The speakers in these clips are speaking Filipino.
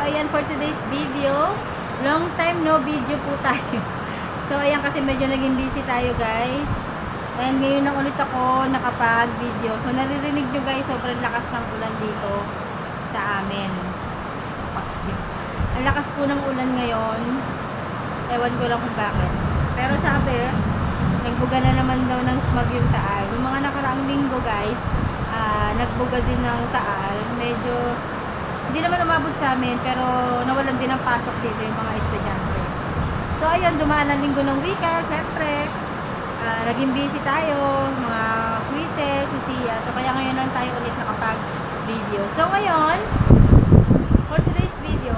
ayan for today's video. Long time no video po tayo. So, ayan kasi medyo naging busy tayo guys. And ngayon na ulit ako nakapag-video. So, naririnig nyo guys, sobrang lakas ng ulan dito sa amin. Ang lakas po ng ulan ngayon. Ewan ko lang kung bakit. Pero sabi, nagbuga na naman daw ng smog yung Taal. Yung mga nakaraang linggo guys, nagbuga din ng Taal. Medyo, hindi naman umabot sa amin, pero nawalan din ng pasok dito yung mga estudyante. So, ayun, dumaan ang linggo ng weekend, syempre. Naging busy tayo, mga quizzes, sisiya. So, kaya ngayon lang tayo ulit nakapag-video. So, ngayon, for today's video,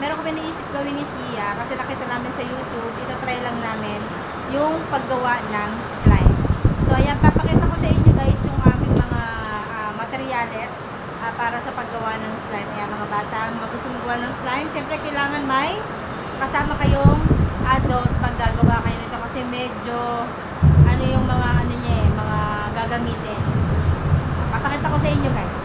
meron kami naisip gawin ni Sia kasi nakita namin sa YouTube, ito-try lang namin yung paggawa ng slime. So, ayan, papakita ko sa inyo guys yung aming mga materyales para sa paggawa ng slime. Ayan, mga bata, mga gusto magawa ng slime, syempre kailangan may kasama kayong adult pag gagawa kayo nito kasi medyo ano yung mga ano niya mga gagamitin. Papakita ko sa inyo guys.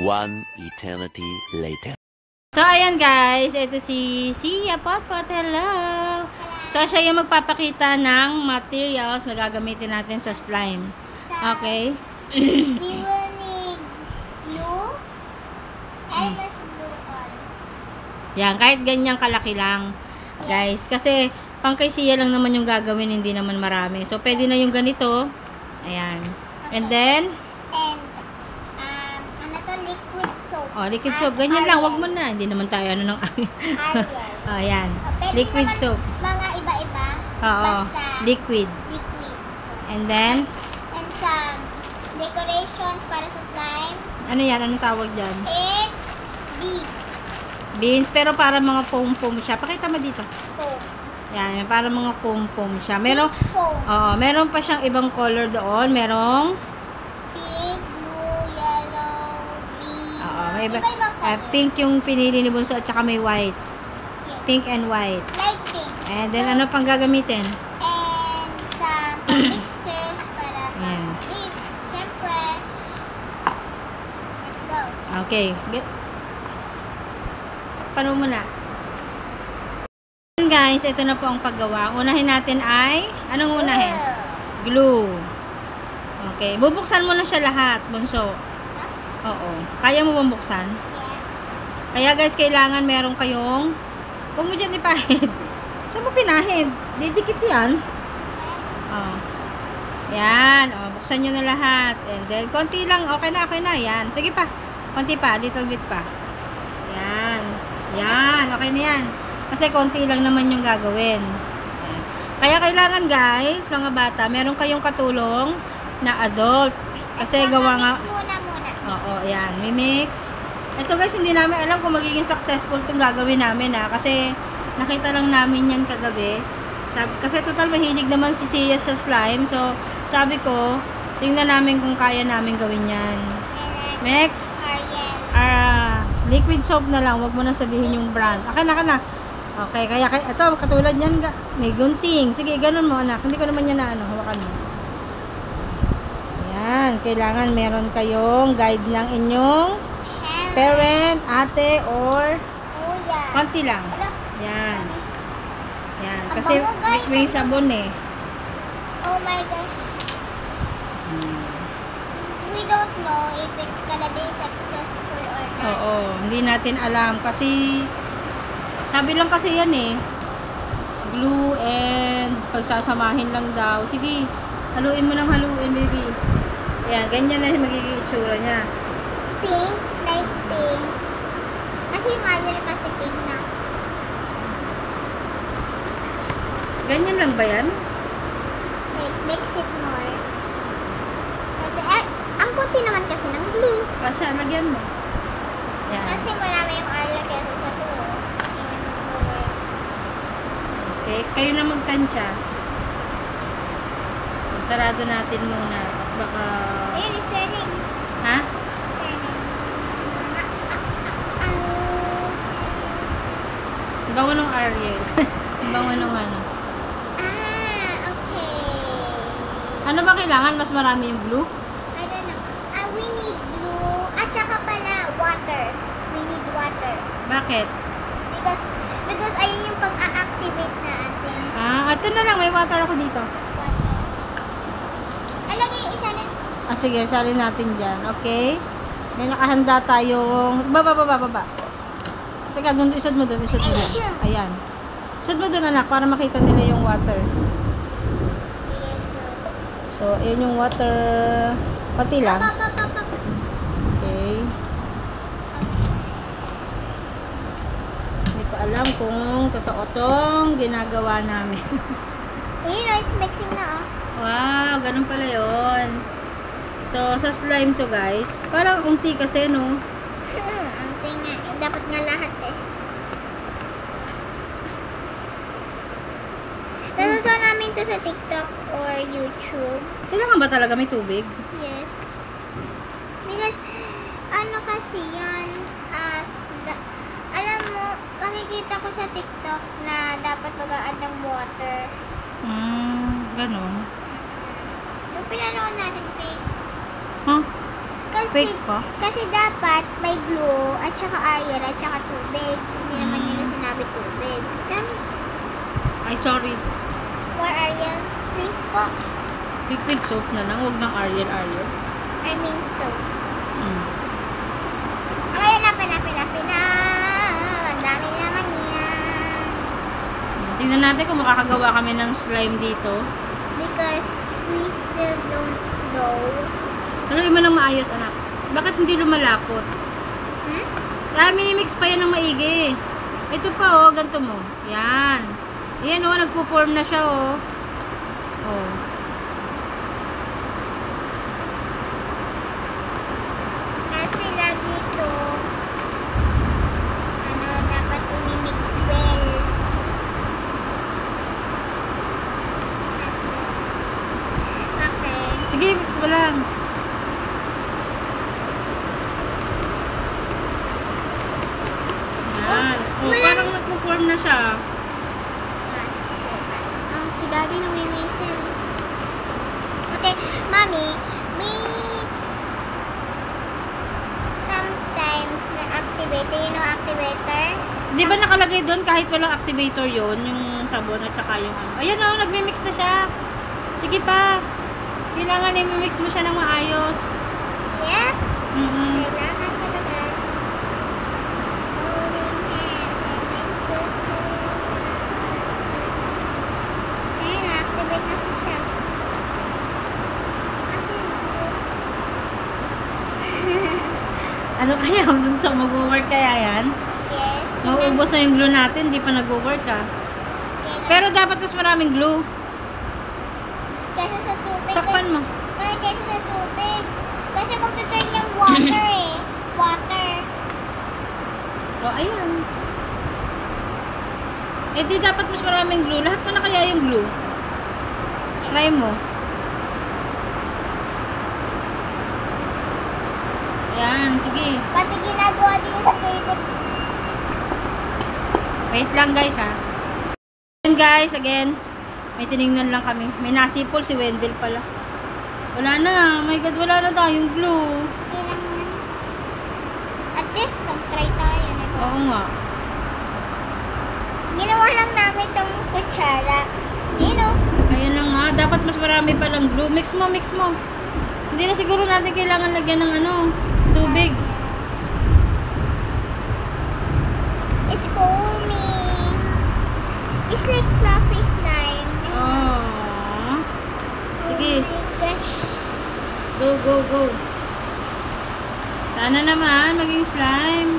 One eternity later. So, ayan guys. Ito si Sia Popot. Hello! So, siya yung magpapakita ng materials na gagamitin natin sa slime. Okay? We will need glue and mas glue on. Yan, kahit ganyang kalaki lang. Guys, kasi pang kay Sia lang naman yung gagawin, hindi naman marami. So, pwede na yung ganito. Ayan. And then, liquid soap. oh, liquid soap. Ganyan lang. Wag mo na. Hindi naman tayo ano ng Ariel. oh, ayan. Liquid soap. Mga iba-iba. Oo. Basta Liquid. Liquid soap. And then, and some decorations para sa slime. ano yan? Anong tawag dyan? It's beads. Beans. Pero para mga foam-foam siya. Pakita mo dito. Foam. Yan. Para mga foam-foam siya. Meron, foam. meron pa siyang ibang color doon. Merong Pink, blue, yellow, green. may Iba-ibang color. pink yung pinili ni Bunso at saka may white. Yes. Pink and white. Light pink. And then, ano pang gagamitin? And some mixers para Ayan. mix. Siyempre. Let's go. Okay. Paano muna? Guys, ito na po ang paggawa. Unahin natin ay, anong unahin? Glue. Okay. Bubuksan mo na siya lahat, Bunso. Oo. Kaya mo bang buksan? Yeah. Kaya guys, kailangan meron kayong, huwag mo dyan ipahid. Saan mo pinahid? Didikit yan. Oh. Yan. Oh, buksan nyo na lahat. And then, konti lang. Okay na, okay na. Yan. Sige pa. Konti pa. Little bit pa. Yan. Yan. Okay na yan. Kasi konti lang naman yung gagawin. Yan. Kaya kailangan guys, mga bata, meron kayong katulong na adult. Kasi gawa nga. Mix muna. Oo, yan. May mix. Ito guys, hindi namin alam kung magiging successful itong gagawin namin kasi nakita lang namin yan kagabi. Kasi total mahilig naman si Sia sa slime. So, sabi ko, tingnan namin kung kaya namin gawin yan. Next, liquid soap na lang. Huwag mo na sabihin yung brand. Akin na. Okay, kaya ito, katulad yan, may gunting. Sige, ganun mo anak. Hindi ko naman yan na hawakan mo. Yan, kailangan meron kayong guide ng inyong parent, ate, or konti lang. Yan. Yan. Kasi may sabon eh. Oh my gosh. We don't know if it's gonna be successful or not. Oo, hindi natin alam. Kasi, sabi lang kasi yan eh. Glue and pagsasamahin lang daw. Sige, haluin mo ng haluin, baby. Yan, ganyan na magiging itsura niya. Pink, light pink. Kasi yung Ariel kasi pink na. Ganyan lang ba yan? Wait, mix it more. Kasi, ang puti naman kasi ng glue. Kasi lagyan mo. Yan. Kasi marami yung arla kaya sa to. Ayan, more. Okay, kayo na magtansya. So, sarado natin muna. At baka... Ayun, it's turning. Ha? Turning. Ang bango ng Ariel. Ang bango ng ano. Okay. Ano ba kailangan? Mas marami yung glue? I don't know. We need glue. At saka pala, water. We need water. Bakit? Because ayun yung pang-a-activate na ating Ito na lang. May water ako dito. water. Alagay yung isa na. Sige, salin natin dyan. Okay? May nakahanda tayong... Baba. Teka, doon, isod mo doon. Ayan. Isod mo doon, anak, para makita nila yung water. So, ayan yung water. Pati lang. Okay. Hindi ko alam kung totoo tong ginagawa namin. You know, it's mixing na oh. Wow, ganun pala yun. So, sa slime to guys. Parang unti kasi, no? Ang tinga. Dapat nga lahat eh. Nasusuan namin to sa TikTok or YouTube. Kailangan ba talaga may tubig? Yes. Because, ano kasi yan, alam mo, makikita ko sa TikTok na dapat mag-a-add ng water. Ganun. Yung pinanood natin fake. Huh? Kasi, Fake pa? kasi dapat may glue, at saka iron, at saka tubig. Hindi naman nila sinabi tubig. Ay, sorry. More Ariel, please po. Liquid soap na lang. Huwag ng Ariel. I mean soap. Mm. Okay, napin na. Ang dami naman yan. Tingnan natin kung makakagawa kami ng slime dito. Because we still don't know. Tuloy mo lang maayos, anak. Bakit hindi lumalapot? Minimix pa yan ng maigi. Ito pa, oh. Ganito mo. Yan. Yan, oh. Nagpo-form na siya, oh. Oh. Kasi lagi ito, dapat umimix well. Okay. Sige, mix mo lang. Yan. Oh, parang nagpo-form na siya. Si Daddy namimisin. Okay, Mommy, we sometimes na-activator, you know activator? Di ba nakalagay doon kahit walang activator yon yung sabon at saka yung ano. Ayan o, nagmi-mix na siya. Sige pa. Kailangan i-mix mo siya ng maayos. Yeah? Mm-hmm. Kailangan talaga. Holding hands and make just ayun, na-activate na siya. Kasi Ano kaya? Dun sa mag-work kaya yan? yes. Mauubos na yung glue natin, di pa nag-work ah. Pero dapat mas maraming glue. Kaysa sa tubig. Takpan mo. Kaysa sa tubig. Kasi magtuturn yung water eh. Water. O, ayan. Eh, di dapat mas maraming glue. Lahat pa na kaya yung glue. Try mo. Ayan, sige. Pati ginagawa din sa favorite. Wait lang guys ha. Ayan guys, again. May tinignan lang kami. May nasipol si Wendell pala. Wala na. My God, wala na tayong glue. Kailangan. At least, nag-try tayo. Oo nga. Ginawa lang namin itong kutsara. You know? Ayan na nga. Dapat mas marami palang glue. Mix mo. Hindi na siguro natin kailangan lagyan ng ano, tubig. It's foaming. It's like fluffy slime. Oh. Sige. Oh my gosh. Go. Sana naman maging slime.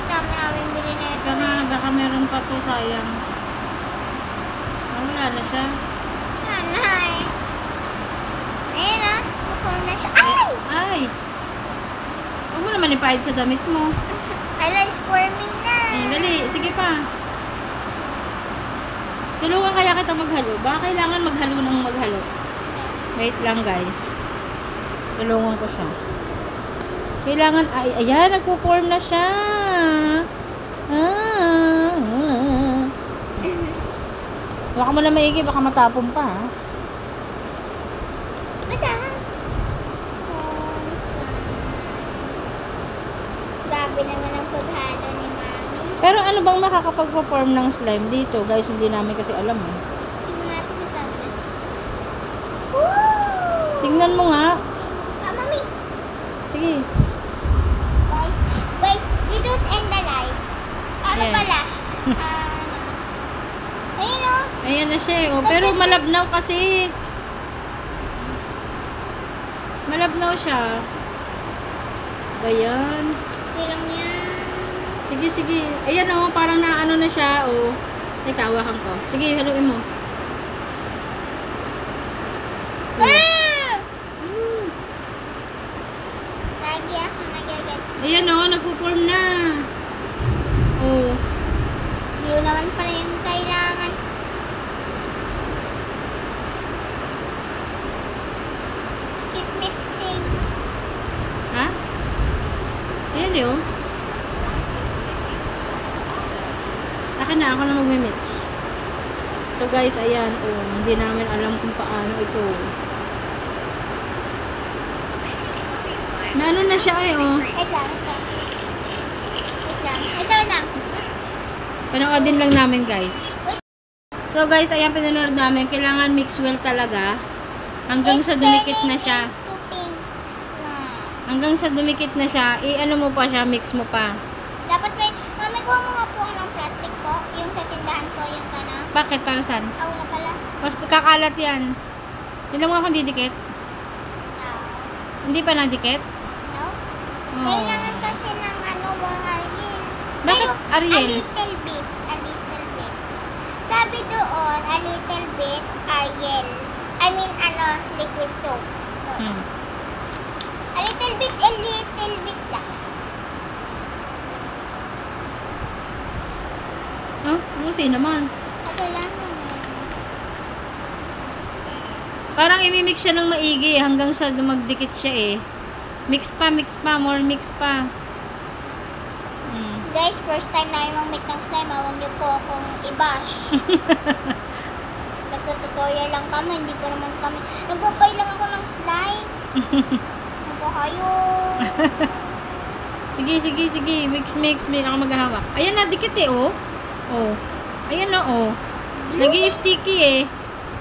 Dami namin bili na ito. Baka meron pa to, sayang. Wala na siya. Nanay. Ayan na. Nag-form na siya. Ay! Ay! Huwag mo naman ipahid sa damit mo. Ala, is forming na. Dali, sige pa. Tulungan kaya kita maghalo. Baka kailangan maghalo ng maghalo. Wait lang guys. Tulungan ko siya. Kailangan, ay, ayan, nagpo-form na siya. Baka mo na maigi, baka matapon pa. Ha? Bata. Grabe naman ang paghalo ni Mami. Pero ano bang makakapag-perform ng slime dito? Guys, hindi namin kasi alam eh. Tingnan natin sa tablet. Woo! Tingnan mo nga. Ah, Mami. Sige. Guys, you don't end the live. Ano Yes. pala? Ano? Ayun o. Ayan na siya eh. Oh, pero malabnaw kasi. Malabnaw siya. Ayan. Tirang yan. Sige, sige. Ayan oh, parang naano na siya. Oh. Teka, hawakan ko. Sige, haluin mo. Ah! Lagi ako nagagat. Ayan oh, nagpo-form na. Oh. Blue naman pala yung kailangan. Keep mixing. Ha? Ayan eh oh. Akin na, ako na magmimix. So guys, ayan oh. Hindi namin alam kung paano ito. Naano na siya eh oh. Wait lang, ito. Wait lang. Wait lang. Panoodin lang namin guys. So guys, ayan pinanood namin. Kailangan mix well talaga. Hanggang sa dumikit na siya. To pink na. Hanggang sa dumikit na siya, i-ano mo pa siya, mix mo pa. Dapat may, Mami, kuha mo nga po ako ng plastic po. Yung sa tindahan ko, yung kana. Bakit? Para saan? Ako na pala. Mas kakalat yan. Hindi mo akong didikit? Hindi pa nadikit? No? Oh. Kailangan kasi ng ano, mga Ariel. Bakit Pero, Ariel? A little bit. A little bit. Sabi doon, a little bit, Ariel. I mean, ano, liquid soap. Hmm. A little bit lang. Oh, buti naman. Kailangan Parang imimix siya ng maigi hanggang sa magdikit siya eh. Mix pa, more mix pa. Hmm. Guys, first time namin mag-make ng slime. Huwag niyo po akong i-bash. Nagtututorial lang kami. Hindi pa naman kami. Nagpapay lang ako ng slime. Ano kayo? Sige. Mix. May ako maghahawak. Ayan na, dikit eh, oh. Oh. Ayan na, oh. Nag-i-sticky eh.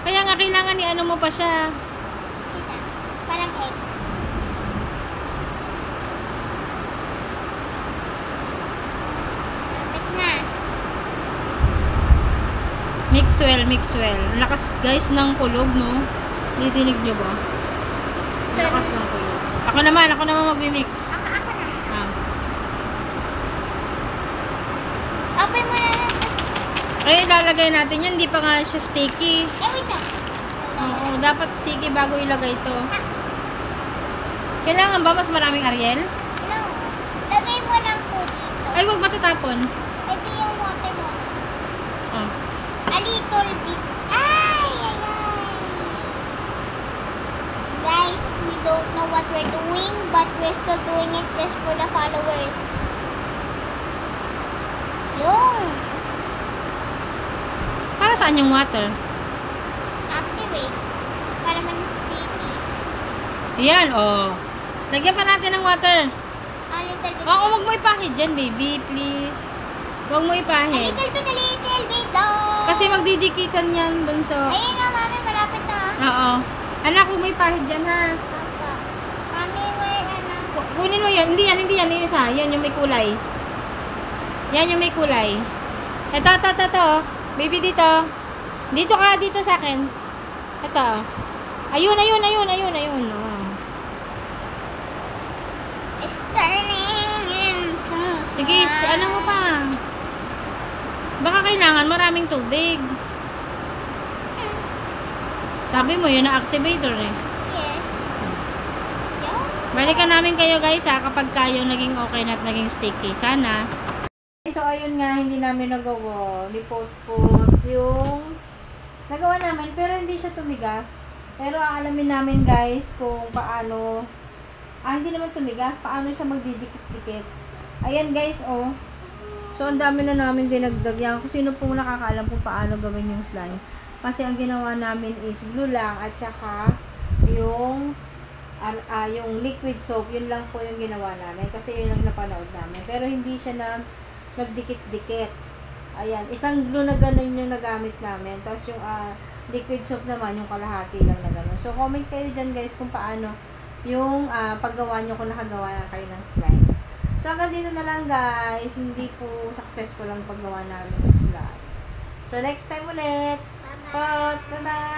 Kaya nga, kailangan i-ano mo pa siya. Kita. Parang egg. Lapit na. Mix well. Lakas, guys, ng kulog, no? Didinig nyo ba? Lakas ng kulog. Ako naman magmi-mix. Ako na. Ah. Open mo na lang. Ay, ilalagay natin yan. Hindi pa nga siya sticky. Wait lang. Oo, dapat sticky bago ilagay ito. Kailangan ba mas maraming Ariel? No. Lagay mo lang po dito. Ay, huwag matatapon. Ito yung water mo. Oh. A little bit. Ay. Guys, we don't know what we're doing, but we're still doing it just for the followers. Yung. Para saan yung water? Activate. Para man sticky. Ayan, oh. Lagyan pa natin ng water. A little bit. Oo, huwag mo ipahid dyan, baby. Please. Huwag mo A ipahid. little bit lang. Kasi magdidikitan yan, bunso. Ayun na, Mami, malapit na. Oo. Anak, huwag mo ipahid dyan, ha. Papa. Mami, where, ano? Kunin mo yan. Hindi yan. Yung isa. Yan yung may kulay. Yan yung may kulay. Ito. Baby, dito. Dito ka, dito sa akin. Ito. Ayun. Oh. It's turning so Sige, ano mo pa? Baka kailangan maraming tubig. Sabi mo, yun na activator eh. Yes. Yeah. Balikan namin kayo guys ha, kapag kayo naging okay na at naging sticky. Sana. So, ayun nga, hindi namin nagawa. Lipot-pot yung nagawa namin, pero hindi siya tumigas. Pero aalamin namin guys kung paano, hindi naman tumigas, paano siya magdidikit-dikit. Ayan guys, oh. So, ang dami na namin dinagdag yan. Kung sino pong nakakaalam kung paano gawin yung slime. Kasi ang ginawa namin is glue lang at saka yung liquid soap, yun lang po yung ginawa namin. Kasi yun lang napanood namin. Pero hindi siya nagdikit-dikit. Ayan, isang glue na ganun yung nagamit namin. Tapos yung liquid soap naman, yung kalahati lang na ganun. So, comment kayo dyan guys kung paano yung paggawa nyo kung nakagawa na kayo ng slime. So, hanggang dito na lang guys. Hindi po successful ang paggawa namin ng slime. So, next time ulit. Bye-bye. Bye-bye.